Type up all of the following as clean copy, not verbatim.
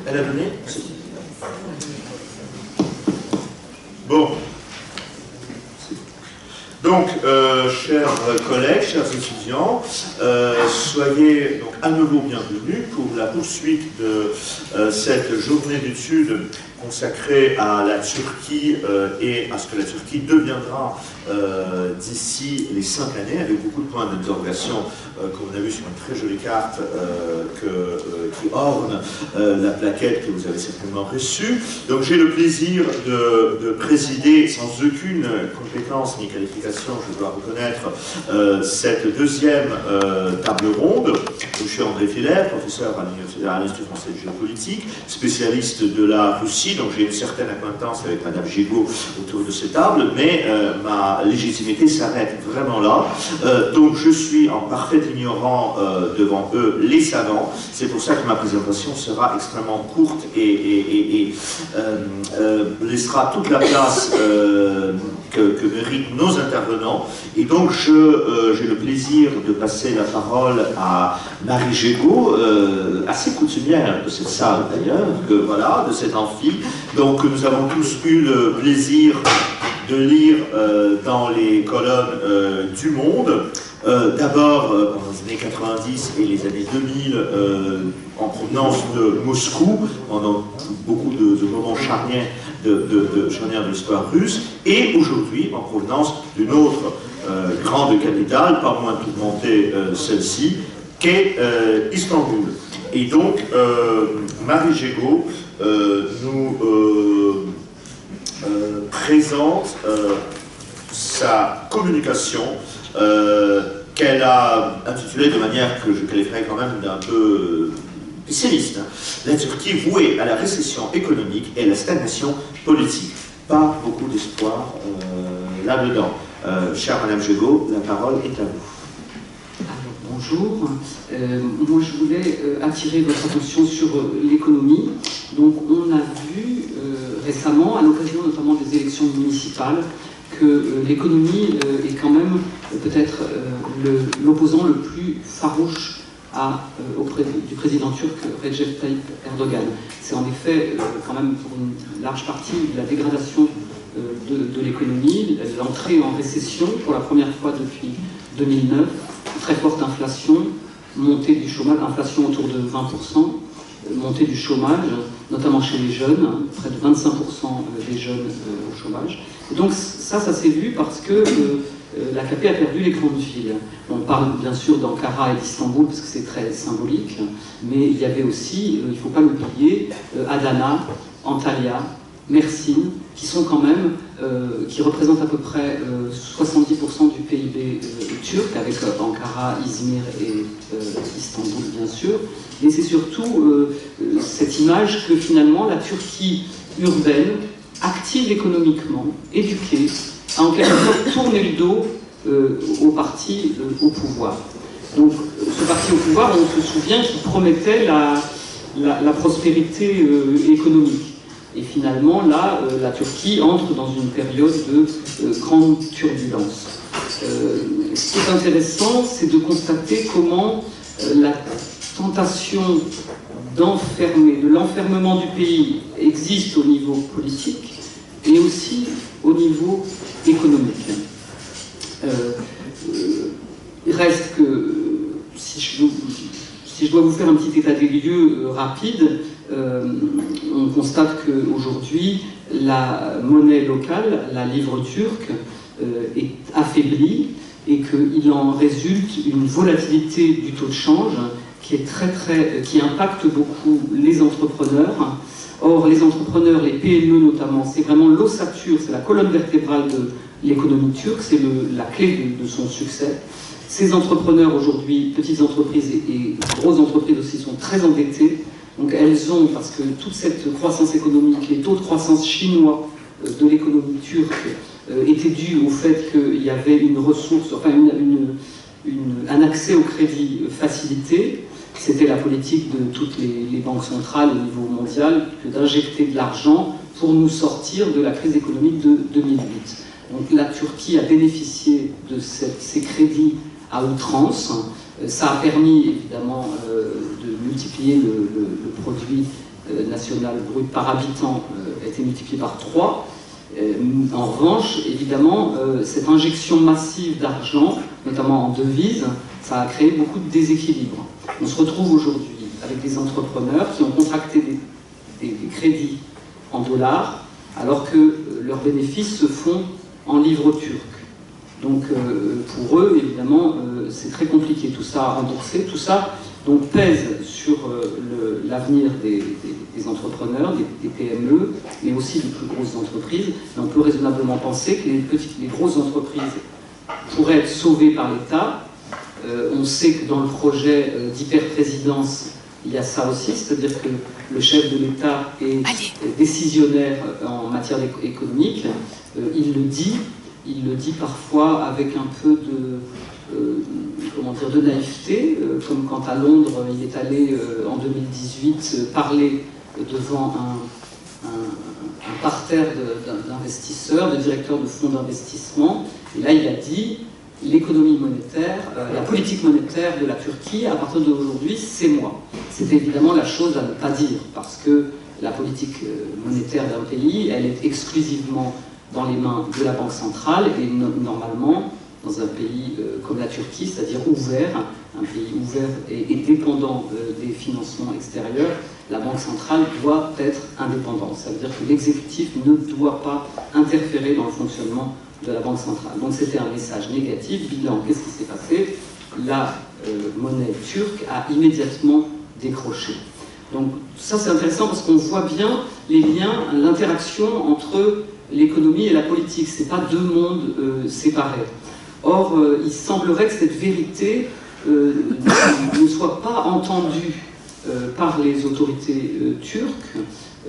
Elle a donné? Bon. Donc, chers collègues, chers étudiants, soyez donc à nouveau bienvenus pour la poursuite de cette journée d'études consacrée à la Turquie et à ce que la Turquie deviendra d'ici les 5 années, avec beaucoup de points d'interrogation, comme on a vu sur une très jolie carte qui orne la plaquette que vous avez certainement reçue. Donc j'ai le plaisir de présider sans aucune compétence ni qualification, je dois reconnaître, cette deuxième table ronde. Je suis André Filet, professeur à l'Institut français de géopolitique, spécialiste de la Russie, donc j'ai une certaine acquaintance avec Madame Gégaud autour de cette table, mais ma légitimité s'arrête vraiment là. Donc je suis en parfait ignorant devant eux les savants. C'est pour ça que ma présentation sera extrêmement courte et laissera toute la place que méritent nos intervenants. Et donc j'ai le plaisir de passer la parole à Marie Gégaud, assez coutumière de cette salle d'ailleurs, voilà, de cet amphi. Donc nous avons tous eu le plaisir de lire dans les colonnes du Monde, d'abord pendant les années 90 et les années 2000 en provenance de Moscou, pendant beaucoup de moments charnières de l'histoire russe, et aujourd'hui en provenance d'une autre grande capitale, pas moins tourmentée celle-ci, qu'est Istanbul. Et donc Marie Gégaud nous présente sa communication qu'elle a intitulée de manière que je qualifierais quand même d'un peu pessimiste. La Turquie vouée à la récession économique et à la stagnation politique. Pas beaucoup d'espoir là-dedans. Chère Madame Gégaud, la parole est à vous. Bonjour, moi je voulais attirer votre attention sur l'économie. Donc on a vu récemment, à l'occasion notamment des élections municipales, que l'économie est quand même peut-être l'opposant le plus farouche auprès du président turc Recep Tayyip Erdogan. C'est en effet quand même pour une large partie la dégradation de l'économie, l'entrée en récession pour la première fois depuis 2009, très forte inflation, montée du chômage, inflation autour de 20%, montée du chômage, notamment chez les jeunes, près de 25% des jeunes au chômage. Et donc ça s'est vu parce que l'AKP a perdu les grandes villes. On parle bien sûr d'Ankara et d'Istanbul parce que c'est très symbolique, mais il y avait aussi, il ne faut pas l'oublier, Adana, Antalya, Mersin, qui sont quand même, qui représentent à peu près 70% du PIB turc, avec Ankara, Izmir et Istanbul bien sûr. Et c'est surtout cette image que finalement la Turquie urbaine, active économiquement, éduquée, a en quelque sorte tourné le dos au parti au pouvoir. Donc ce parti au pouvoir, on se souvient qu'il promettait la prospérité économique. Et finalement, là, la Turquie entre dans une période de grande turbulence. Ce qui est intéressant, c'est de constater comment la tentation de l'enfermement du pays existe au niveau politique et aussi au niveau économique. Il reste que, si je dois vous faire un petit état des lieux rapide, on constate qu'aujourd'hui, la monnaie locale, la livre turque, est affaiblie et qu'il en résulte une volatilité du taux de change qui impacte beaucoup les entrepreneurs. Or, les entrepreneurs, les PME notamment, c'est vraiment l'ossature, c'est la colonne vertébrale de l'économie turque, c'est la clé de son succès. Ces entrepreneurs aujourd'hui, petites entreprises et grosses entreprises aussi, sont très endettés. Donc elles ont, parce que toute cette croissance économique, les taux de croissance chinois de l'économie turque étaient dus au fait qu'il y avait une ressource, enfin un accès au crédit facilité. C'était la politique de toutes les banques centrales au niveau mondial, d'injecter de l'argent pour nous sortir de la crise économique de 2008. Donc la Turquie a bénéficié de ces crédits à outrance, Ça a permis évidemment de multiplier le produit national brut par habitant, a été multiplié par 3. En revanche, évidemment, cette injection massive d'argent, notamment en devises, ça a créé beaucoup de déséquilibres. On se retrouve aujourd'hui avec des entrepreneurs qui ont contracté des crédits en dollars, alors que leurs bénéfices se font en livres turcs. Donc pour eux, évidemment, c'est très compliqué tout ça à rembourser. Tout ça donc, pèse sur l'avenir des entrepreneurs, des PME, mais aussi des plus grosses entreprises. Et on peut raisonnablement penser que les grosses entreprises pourraient être sauvées par l'État. On sait que dans le projet d'hyperprésidence, il y a ça aussi, c'est-à-dire que le chef de l'État est décisionnaire en matière économique. Il le dit parfois avec un peu de naïveté, comme quand à Londres, il est allé en 2018 parler devant un parterre d'investisseurs, de directeurs de fonds d'investissement. Et là, il a dit l'économie monétaire, la politique monétaire de la Turquie, à partir d'aujourd'hui, c'est moi. C'est évidemment la chose à ne pas dire, parce que la politique monétaire d'un pays, elle est exclusivement dans les mains de la Banque centrale, et normalement, dans un pays comme la Turquie, c'est-à-dire ouvert, un pays ouvert et dépendant des financements extérieurs, la Banque centrale doit être indépendante. Ça veut dire que l'exécutif ne doit pas interférer dans le fonctionnement de la Banque centrale. Donc c'était un message négatif. Bilan, qu'est-ce qui s'est passé? La monnaie turque a immédiatement décroché. Donc ça c'est intéressant parce qu'on voit bien les liens, l'interaction entre l'économie et la politique. Ce n'est pas deux mondes séparés. Or, il semblerait que cette vérité ne soit pas entendue par les autorités turques.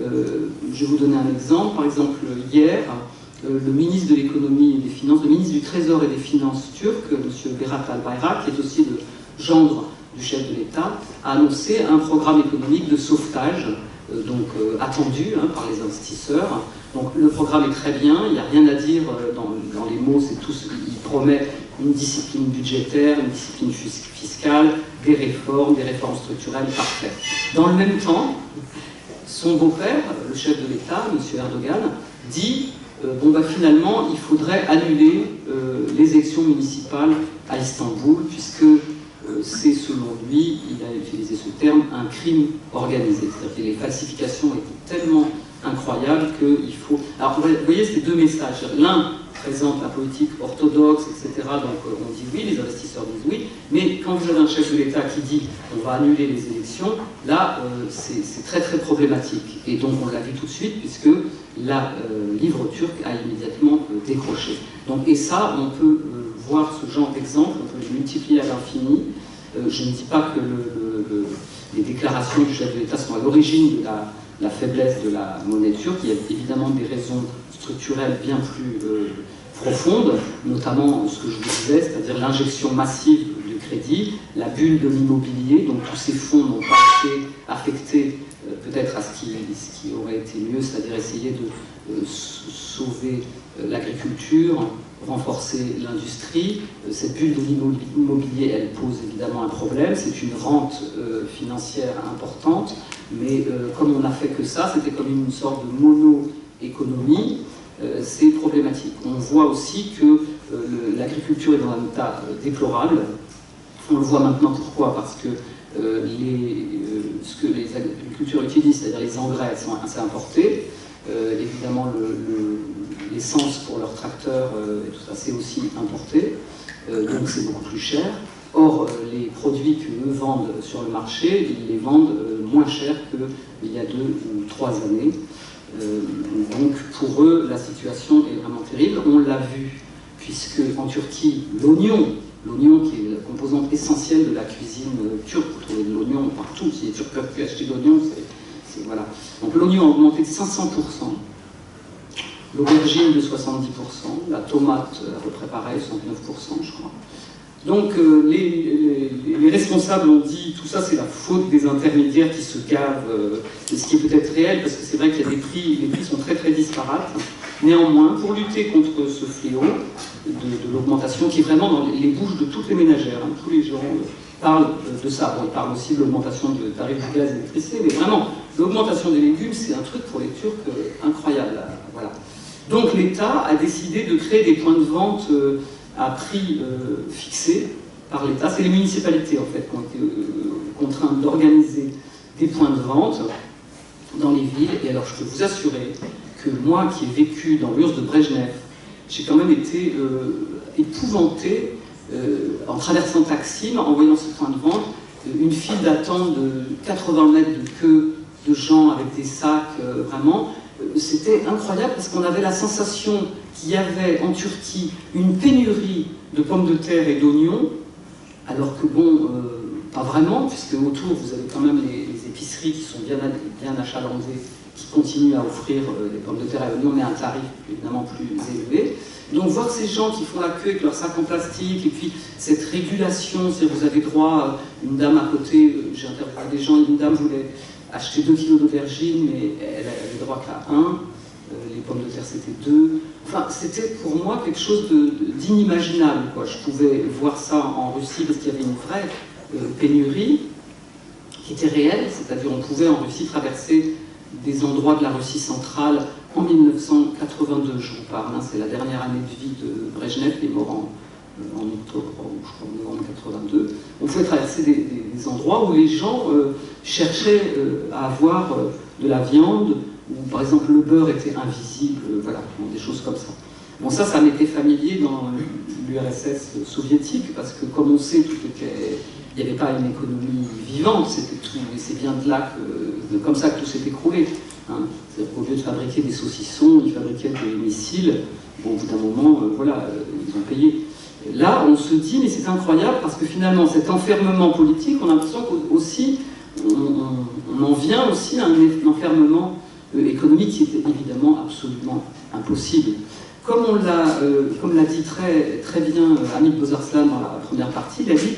Je vais vous donner un exemple. Par exemple, hier, le ministre de l'économie et des finances, le ministre du Trésor et des Finances turc, M. Berat Albayrak, qui est aussi le gendre du chef de l'État, a annoncé un programme économique de sauvetage, attendu par les investisseurs. Donc le programme est très bien, il n'y a rien à dire dans les mots, c'est tout. Il promet une discipline budgétaire, une discipline fiscale, des réformes structurelles parfaites. Dans le même temps, son beau-père, le chef de l'État, M. Erdogan, dit finalement, il faudrait annuler les élections municipales à Istanbul, puisque c'est, selon lui, il a utilisé ce terme, un crime organisé. C'est-à-dire que les falsifications étaient tellement incroyables qu'il faut... Alors, vous voyez, c'est deux messages. L'un présente la politique orthodoxe, etc. Donc, on dit oui, les investisseurs disent oui. Mais quand vous avez un chef de l'État qui dit on va annuler les élections, là, c'est très, très problématique. Et donc, on l'a vu tout de suite, puisque la livre turc a immédiatement décroché. Donc, et ça, on peut voir ce genre d'exemple, on peut les multiplier à l'infini. Je ne dis pas que les déclarations du chef de l'État sont à l'origine de la faiblesse de la monnaie turque. Il y a évidemment des raisons structurelles bien plus profondes, notamment ce que je vous disais, c'est-à-dire l'injection massive de crédit, la bulle de l'immobilier, donc tous ces fonds n'ont pas été affectés peut-être à ce qui aurait été mieux, c'est-à-dire essayer de sauver l'agriculture, renforcer l'industrie. Cette bulle de l'immobilier, elle pose évidemment un problème, c'est une rente financière importante, mais comme on n'a fait que ça, c'était comme une sorte de mono-économie, c'est problématique. On voit aussi que l'agriculture est dans un état déplorable. On le voit maintenant, pourquoi? Parce que ce que les agriculteurs utilisent, c'est-à-dire les engrais, sont assez importés. Évidemment, l'essence pour leurs tracteurs, et tout ça, c'est aussi importé. Donc c'est beaucoup plus cher. Or, les produits qu'eux vendent sur le marché, ils les vendent moins cher qu'il y a 2 ou 3 années. Donc pour eux, la situation est vraiment terrible. On l'a vu, puisque en Turquie, l'oignon qui est la composante essentielle de la cuisine turque, vous trouvez de l'oignon partout, si les Turcs peuvent plus acheter d'oignon, voilà. Donc l'oignon a augmenté de 500%, l'aubergine de 70%, la tomate à peu près pareil, 69% je crois. Donc les responsables ont dit tout ça c'est la faute des intermédiaires qui se gavent, ce qui est peut-être réel parce que c'est vrai qu'il y a des prix, les prix sont très très disparates. Néanmoins, pour lutter contre ce fléau de l'augmentation qui est vraiment dans les bouches de toutes les ménagères, tous les gens parle de ça. Bon, il parle aussi de l'augmentation du tarif du gaz et de l'électricité, mais vraiment, l'augmentation des légumes, c'est un truc pour les Turcs incroyable. Voilà. Donc l'État a décidé de créer des points de vente à prix fixé par l'État. C'est les municipalités, en fait, qui ont été contraintes d'organiser des points de vente dans les villes. Et alors, je peux vous assurer que moi, qui ai vécu dans l'URSS de Brejnev, j'ai quand même été épouvanté en traversant Taksim, en voyant ce point de vente, une file d'attente de 80 mètres de queue de gens avec des sacs, vraiment. C'était incroyable parce qu'on avait la sensation qu'il y avait en Turquie une pénurie de pommes de terre et d'oignons, alors que bon, pas vraiment, puisque autour vous avez quand même les épiceries qui sont bien achalandées, qui continuent à offrir des pommes de terre et oignons, mais à un tarif évidemment plus élevé. Donc voir ces gens qui font la queue avec leurs sacs en plastique, et puis cette régulation, c'est-à-dire vous avez droit, une dame à côté, j'ai interviewé des gens, une dame voulait acheter 2 kilos d'aubergines, mais elle avait droit qu'à 1, les pommes de terre c'était 2. Enfin, c'était pour moi quelque chose d'inimaginable, quoi. Je pouvais voir ça en Russie parce qu'il y avait une vraie pénurie qui était réelle, c'est-à-dire on pouvait en Russie traverser des endroits de la Russie centrale en 1982, je vous parle, hein, c'est la dernière année de vie de Brejnev, il est mort en octobre, ou je crois en novembre 82. On pouvait traverser des endroits où les gens cherchaient à avoir de la viande, où par exemple le beurre était invisible, voilà, des choses comme ça. Bon, ça m'était familier dans l'URSS soviétique, parce que comme on sait, il n'y avait pas une économie vivante, c'était tout, et c'est bien de là comme ça que tout s'est écroulé. Hein. C'est-à-dire qu'au lieu de fabriquer des saucissons, ils fabriquaient des missiles. Bon, au bout d'un moment, voilà, ils ont payé. Là, on se dit, mais c'est incroyable, parce que finalement, cet enfermement politique, on a l'impression qu'aussi, on en vient aussi à un enfermement économique qui est évidemment absolument impossible. Comme l'a dit très bien Hamid Bozarslan dans la première partie, il a dit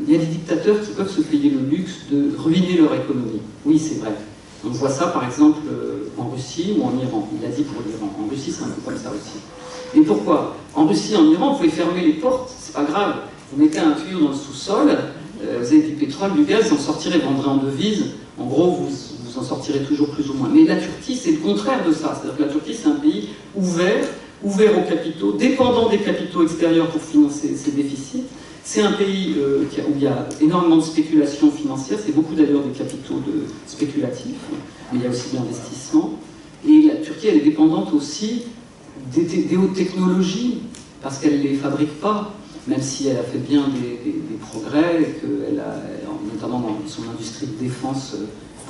il y a des dictateurs qui peuvent se payer le luxe de ruiner leur économie. Oui, c'est vrai. On voit ça par exemple en Russie ou en Iran. Il a dit pour l'Iran. En Russie, c'est un peu comme ça aussi. Et pourquoi? En Russie et en Iran, vous pouvez fermer les portes, c'est pas grave. Vous mettez un tuyau dans le sous-sol, vous avez du pétrole, du gaz, vous en sortirez, vendrez en devises. En gros, vous en sortirez toujours plus ou moins. Mais la Turquie, c'est le contraire de ça. C'est-à-dire que la Turquie, c'est un pays ouvert aux capitaux, dépendant des capitaux extérieurs pour financer ses déficits. C'est un pays où il y a énormément de spéculation financière, c'est beaucoup d'ailleurs des capitaux spéculatifs, mais il y a aussi de l'investissement. Et la Turquie, elle est dépendante aussi des hautes technologies, parce qu'elle ne les fabrique pas, même si elle a fait bien des progrès, et qu'elle a, notamment dans son industrie de défense,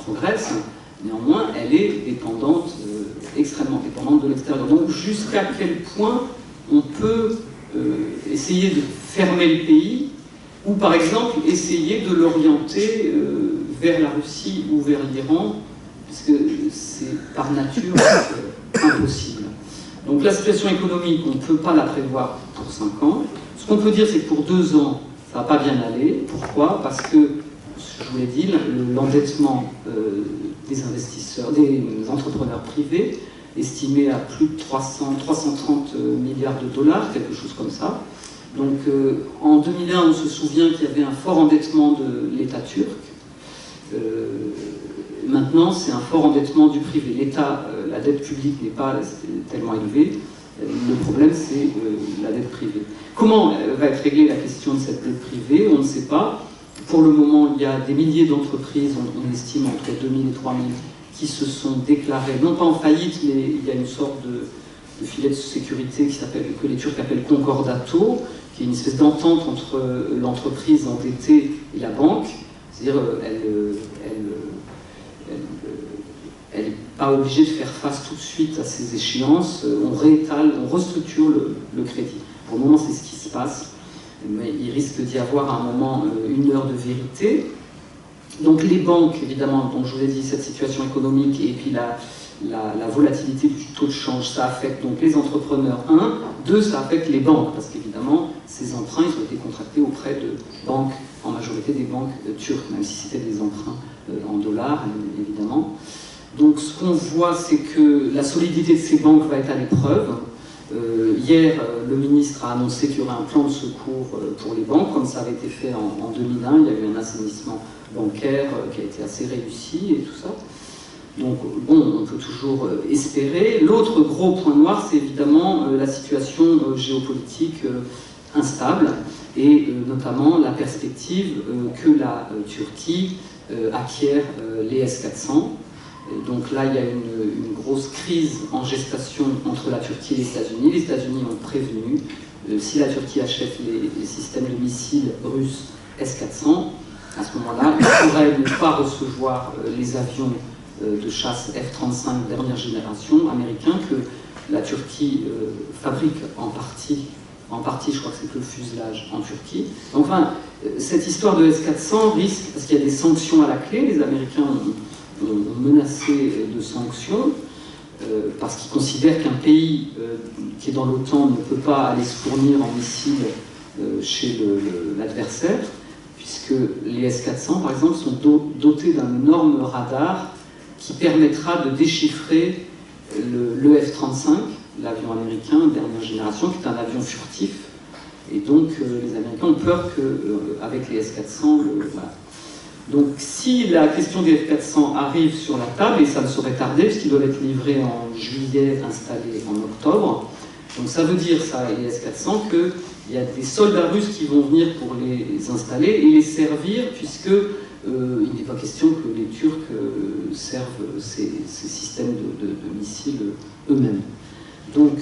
progresse. Néanmoins, elle est dépendante, extrêmement dépendante de l'extérieur. Donc jusqu'à quel point on peut essayer de fermer le pays, ou par exemple essayer de l'orienter vers la Russie ou vers l'Iran, puisque c'est par nature impossible. Donc la situation économique, on ne peut pas la prévoir pour 5 ans. Ce qu'on peut dire, c'est que pour 2 ans, ça ne va pas bien aller. Pourquoi? Parce que, je vous l'ai dit, l'endettement des investisseurs, des entrepreneurs privés, estimé à plus de 330 milliards de dollars, quelque chose comme ça. Donc en 2001, on se souvient qu'il y avait un fort endettement de l'État turc. Maintenant, c'est un fort endettement du privé. L'État, la dette publique n'est pas tellement élevée. Le problème, c'est la dette privée. Comment va être réglée la question de cette dette privée? On ne sait pas. Pour le moment, il y a des milliers d'entreprises, on estime entre 2000 et 3000, qui se sont déclarées, non pas en faillite, mais il y a une sorte de filet de sécurité que les Turcs appellent concordato, qui est une espèce d'entente entre l'entreprise endettée et la banque. C'est-à-dire, elle n'est pas obligée de faire face tout de suite à ces échéances. On réétale, on restructure le crédit. Pour le moment, c'est ce qui se passe. Mais il risque d'y avoir à un moment une heure de vérité. Donc les banques, évidemment, donc je vous ai dit, cette situation économique et puis la volatilité du taux de change, ça affecte donc les entrepreneurs, 1. 2, ça affecte les banques, parce qu'évidemment, ces emprunts, ils ont été contractés auprès de banques, en majorité des banques turques, même si c'était des emprunts en dollars, évidemment. Donc ce qu'on voit, c'est que la solidité de ces banques va être à l'épreuve. Hier, le ministre a annoncé qu'il y aurait un plan de secours pour les banques, comme ça avait été fait en 2001. Il y a eu un assainissement bancaire qui a été assez réussi et tout ça. Donc, bon, on peut toujours espérer. L'autre gros point noir, c'est évidemment la situation géopolitique instable, et notamment la perspective que la Turquie acquiert les S-400. Donc là, il y a une grosse crise en gestation entre la Turquie et les États-Unis. Les États-Unis ont prévenu, si la Turquie achète les systèmes de missiles russes S-400, à ce moment-là, il pourrait ne pas recevoir les avions de chasse F-35 dernière génération américains que la Turquie fabrique en partie, je crois que c'est que le fuselage en Turquie. Enfin, cette histoire de S-400 risque, parce qu'il y a des sanctions à la clé, les Américains ont menacé de sanctions, parce qu'ils considèrent qu'un pays qui est dans l'OTAN ne peut pas aller se fournir en missiles chez l'adversaire, puisque les S-400, par exemple, sont dotés d'un énorme radar qui permettra de déchiffrer le F-35, l'avion américain dernière génération, qui est un avion furtif. Et donc, les Américains ont peur qu'avec les S-400, voilà. Donc, si la question des F-400 arrive sur la table, et ça ne saurait tarder, puisqu'ils doivent être livrés en juillet, installés en octobre, donc ça veut dire, ça, les S-400, qu'il y a des soldats russes qui vont venir pour les installer et les servir, puisque il n'est pas question que les Turcs servent ces systèmes de missiles eux-mêmes. Donc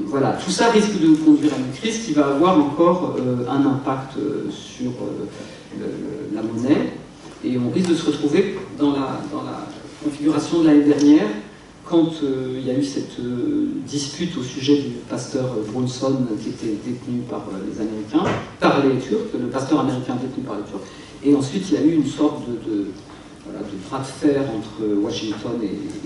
voilà, tout ça risque de conduire à une crise qui va avoir encore un impact sur la monnaie, et on risque de se retrouver dans la configuration de l'année dernière, quand il y a eu cette dispute au sujet du pasteur Brunson qui était détenu par les Américains, par les Turcs, le pasteur américain détenu par les Turcs, et ensuite il y a eu une sorte de bras de fer entre Washington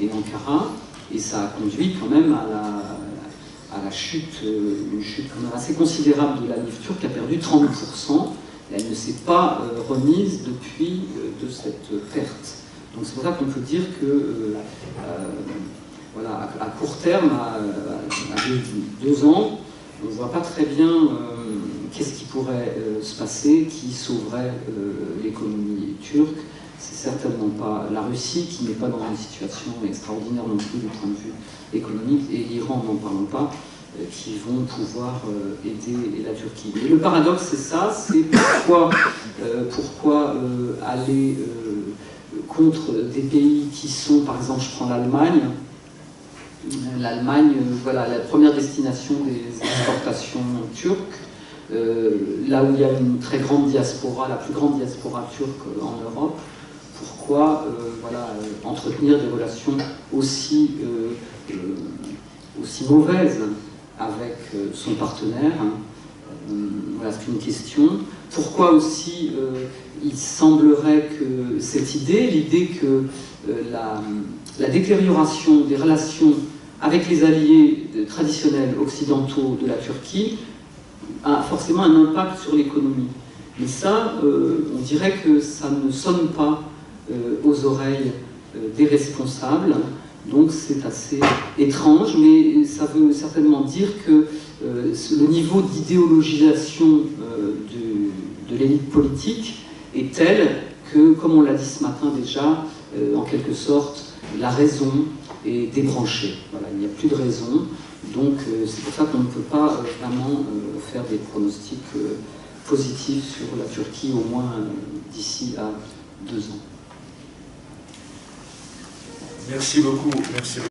et Ankara, et ça a conduit quand même à la chute, une chute quand même assez considérable de la livre turque, qui a perdu 30%, et elle ne s'est pas remise depuis de cette perte. Donc c'est pour ça qu'on peut dire que voilà, à court terme, à 2 ans, on ne voit pas très bien qu'est-ce qui pourrait se passer, qui sauverait l'économie turque. C'est certainement pas la Russie, qui n'est pas dans une situation extraordinaire non plus du point de vue économique, et l'Iran, n'en parlons pas, qui vont pouvoir aider la Turquie. Mais le paradoxe, c'est ça, c'est pourquoi aller contre des pays qui sont, par exemple, je prends l'Allemagne. L'Allemagne, voilà, la première destination des exportations turques, là où il y a une très grande diaspora, la plus grande diaspora turque en Europe. Pourquoi voilà, entretenir des relations aussi mauvaises avec son partenaire, voilà, c'est une question. Pourquoi aussi il semblerait que cette idée, l'idée que la détérioration des relations avec les alliés traditionnels occidentaux de la Turquie a forcément un impact sur l'économie. Mais ça, on dirait que ça ne sonne pas aux oreilles des responsables. Donc c'est assez étrange, mais ça veut certainement dire que le niveau d'idéologisation de l'élite politique est tel que, comme on l'a dit ce matin déjà, en quelque sorte, la raison est débranchée. Voilà, il n'y a plus de raison, donc c'est pour ça qu'on ne peut pas vraiment faire des pronostics positifs sur la Turquie, au moins d'ici à 2 ans. Merci beaucoup. Merci.